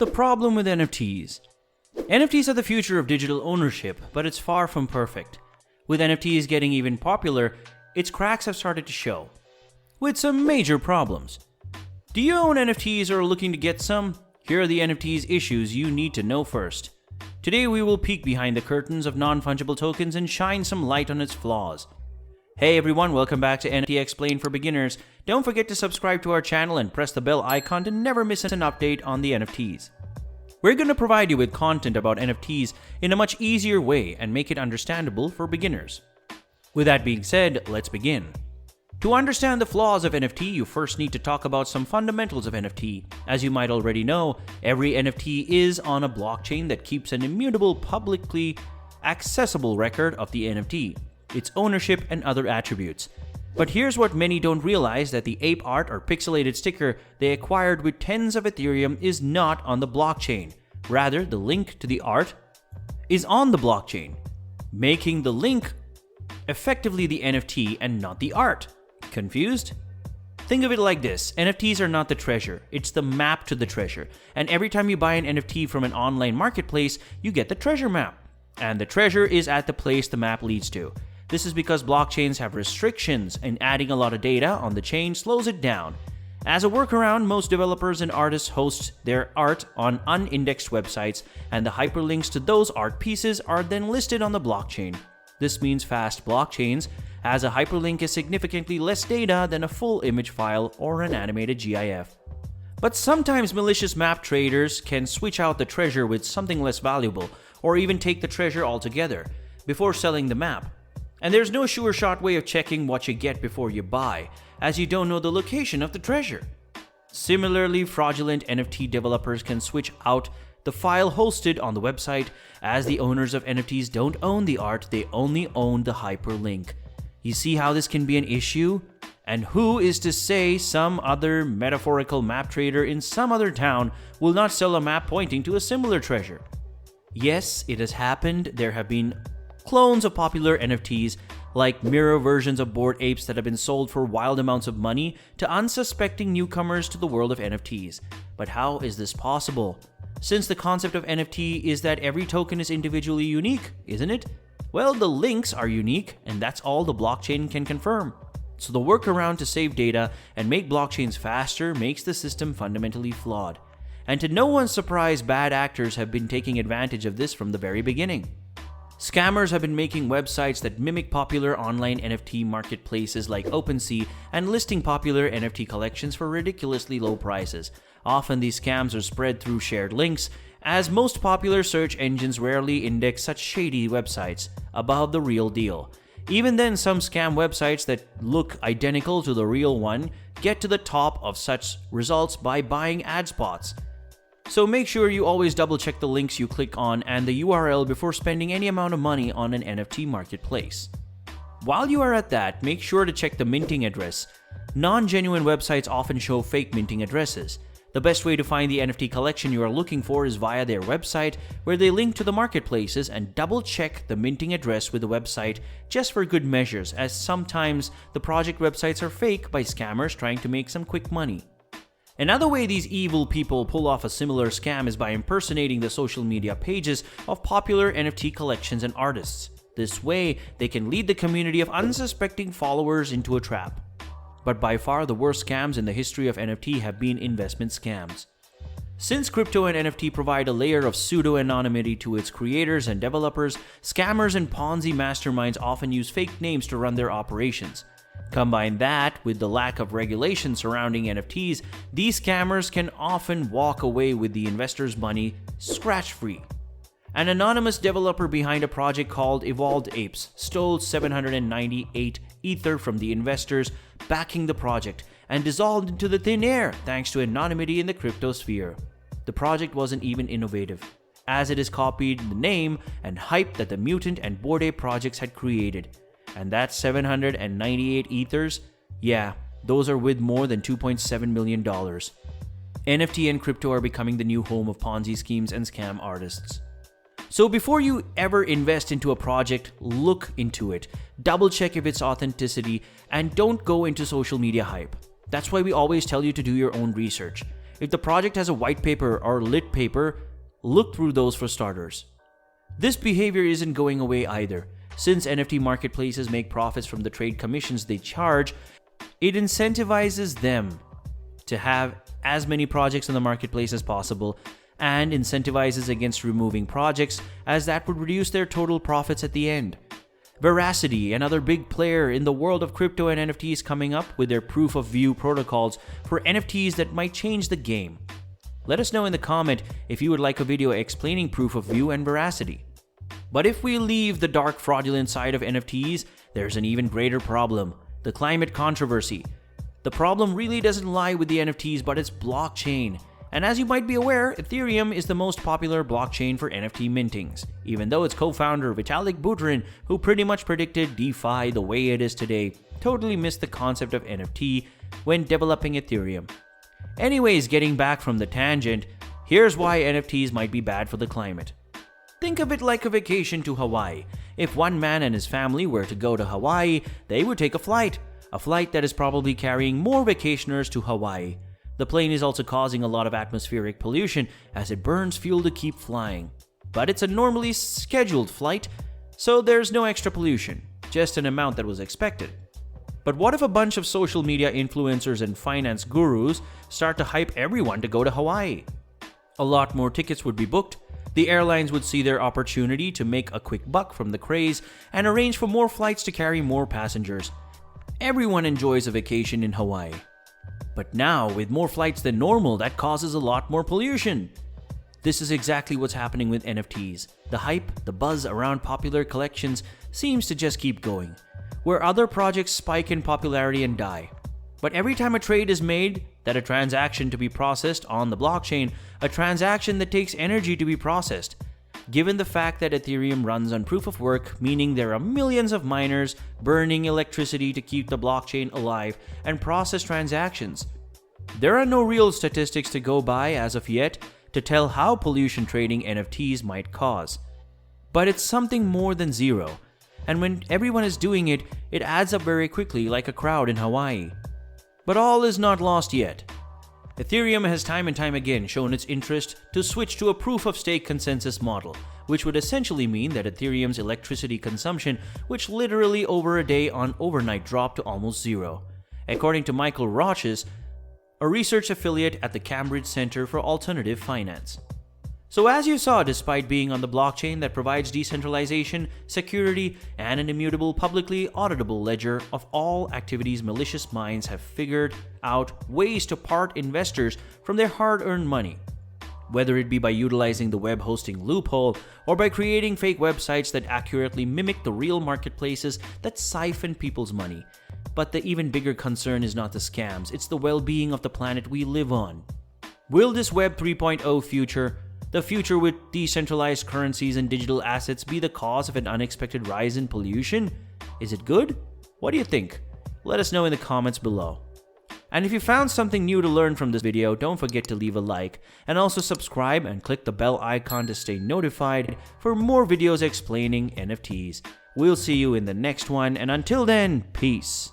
The problem with NFTs. NFTs are the future of digital ownership, but it's far from perfect. With NFTs getting even popular, its cracks have started to show, with some major problems. Do you own NFTs or are looking to get some? Here are the NFTs issues you need to know first. Today we will peek behind the curtains of non-fungible tokens and shine some light on its flaws. Hey everyone, welcome back to Nft Explained For Beginners. Don't forget to subscribe to our channel and press the bell icon to never miss an update on the NFTs. We're going to provide you with content about NFTs in a much easier way and make it understandable for beginners. With that being said, let's begin. To understand the flaws of NFT, you first need to talk about some fundamentals of NFT. As you might already know, every NFT is on a blockchain that keeps an immutable, publicly accessible record of the NFT, its ownership, and other attributes. But here's what many don't realize, that the ape art or pixelated sticker they acquired with tens of Ethereum is not on the blockchain. Rather, the link to the art is on the blockchain, making the link effectively the NFT and not the art. Confused? Think of it like this. NFTs are not the treasure, it's the map to the treasure. And every time you buy an NFT from an online marketplace, you get the treasure map. And the treasure is at the place the map leads to. This is because blockchains have restrictions, and adding a lot of data on the chain slows it down. As a workaround, most developers and artists host their art on unindexed websites, and the hyperlinks to those art pieces are then listed on the blockchain. This means fast blockchains, as a hyperlink is significantly less data than a full image file or an animated GIF. But sometimes malicious map traders can switch out the treasure with something less valuable, or even take the treasure altogether before selling the map. And there's no sure-shot way of checking what you get before you buy, as you don't know the location of the treasure. Similarly, fraudulent NFT developers can switch out the file hosted on the website, as the owners of NFTs don't own the art, they only own the hyperlink. You see how this can be an issue? And who is to say some other metaphorical map trader in some other town will not sell a map pointing to a similar treasure? Yes, it has happened. There have been clones of popular NFTs, like mirror versions of Bored Apes, that have been sold for wild amounts of money to unsuspecting newcomers to the world of NFTs. But how is this possible? Since the concept of NFT is that every token is individually unique, isn't it? Well, the links are unique, and that's all the blockchain can confirm. So the workaround to save data and make blockchains faster makes the system fundamentally flawed. And to no one's surprise, bad actors have been taking advantage of this from the very beginning. Scammers have been making websites that mimic popular online NFT marketplaces like OpenSea and listing popular NFT collections for ridiculously low prices. Often these scams are spread through shared links, as most popular search engines rarely index such shady websites above the real deal. Even then, some scam websites that look identical to the real one get to the top of such results by buying ad spots. So make sure you always double check the links you click on and the URL before spending any amount of money on an NFT marketplace. While you are at that, make sure to check the minting address. Non-genuine websites often show fake minting addresses. The best way to find the NFT collection you are looking for is via their website, where they link to the marketplaces, and double check the minting address with the website just for good measures, as sometimes the project websites are fake by scammers trying to make some quick money. Another way these evil people pull off a similar scam is by impersonating the social media pages of popular NFT collections and artists. This way, they can lead the community of unsuspecting followers into a trap. But by far the worst scams in the history of NFT have been investment scams. Since crypto and NFT provide a layer of pseudo-anonymity to its creators and developers, scammers and Ponzi masterminds often use fake names to run their operations. Combine that with the lack of regulation surrounding NFTs, these scammers can often walk away with the investors' money scratch-free. An anonymous developer behind a project called Evolved Apes stole 798 Ether from the investors backing the project and dissolved into the thin air thanks to anonymity in the crypto sphere. The project wasn't even innovative, as it is copied the name and hype that the Mutant and Bored Ape projects had created. And that's 798 Ethers? Yeah, those are with more than $2.7 million. NFT and crypto are becoming the new home of Ponzi schemes and scam artists. So before you ever invest into a project, look into it, double check if its authenticity, and don't go into social media hype. That's why we always tell you to do your own research. If the project has a white paper or lit paper, look through those for starters. This behavior isn't going away either. Since NFT marketplaces make profits from the trade commissions they charge, it incentivizes them to have as many projects in the marketplace as possible and incentivizes against removing projects, as that would reduce their total profits at the end. Veracity, another big player in the world of crypto and NFTs, coming up with their proof of view protocols for NFTs that might change the game. Let us know in the comment if you would like a video explaining proof of view and veracity. But if we leave the dark fraudulent side of NFTs, there's an even greater problem: the climate controversy. The problem really doesn't lie with the NFTs, but its blockchain. And as you might be aware, Ethereum is the most popular blockchain for NFT mintings, even though its co-founder Vitalik Buterin, who pretty much predicted DeFi the way it is today, totally missed the concept of NFT when developing Ethereum. Anyways, getting back from the tangent, here's why NFTs might be bad for the climate. Think of it like a vacation to Hawaii. If one man and his family were to go to Hawaii, they would take a flight that is probably carrying more vacationers to Hawaii. The plane is also causing a lot of atmospheric pollution as it burns fuel to keep flying. But it's a normally scheduled flight, so there's no extra pollution, just an amount that was expected. But what if a bunch of social media influencers and finance gurus start to hype everyone to go to Hawaii? A lot more tickets would be booked. The airlines would see their opportunity to make a quick buck from the craze and arrange for more flights to carry more passengers. Everyone enjoys a vacation in Hawaii. But now, with more flights than normal, that causes a lot more pollution. This is exactly what's happening with NFTs. The hype, the buzz around popular collections seems to just keep going, where other projects spike in popularity and die. But every time a trade is made, that a transaction to be processed on the blockchain, a transaction that takes energy to be processed. Given the fact that Ethereum runs on proof of work, meaning there are millions of miners burning electricity to keep the blockchain alive and process transactions, there are no real statistics to go by as of yet to tell how pollution trading NFTs might cause. But it's something more than zero, and when everyone is doing it, it adds up very quickly like a crowd in Hawaii. But all is not lost yet. Ethereum has time and time again shown its interest to switch to a proof-of-stake consensus model, which would essentially mean that Ethereum's electricity consumption, which literally over a day on overnight dropped to almost zero, according to Michael Roches, a research affiliate at the Cambridge Center for Alternative Finance. So as you saw, despite being on the blockchain that provides decentralization, security, and an immutable, publicly auditable ledger of all activities, malicious minds have figured out ways to part investors from their hard-earned money. Whether it be by utilizing the web hosting loophole or by creating fake websites that accurately mimic the real marketplaces that siphon people's money. But the even bigger concern is not the scams, it's the well-being of the planet we live on. Will this Web 3.0 future, the future with decentralized currencies and digital assets, be the cause of an unexpected rise in pollution? Is it good? What do you think? Let us know in the comments below. And if you found something new to learn from this video, don't forget to leave a like and also subscribe and click the bell icon to stay notified for more videos explaining NFTs. We'll see you in the next one, and until then, peace.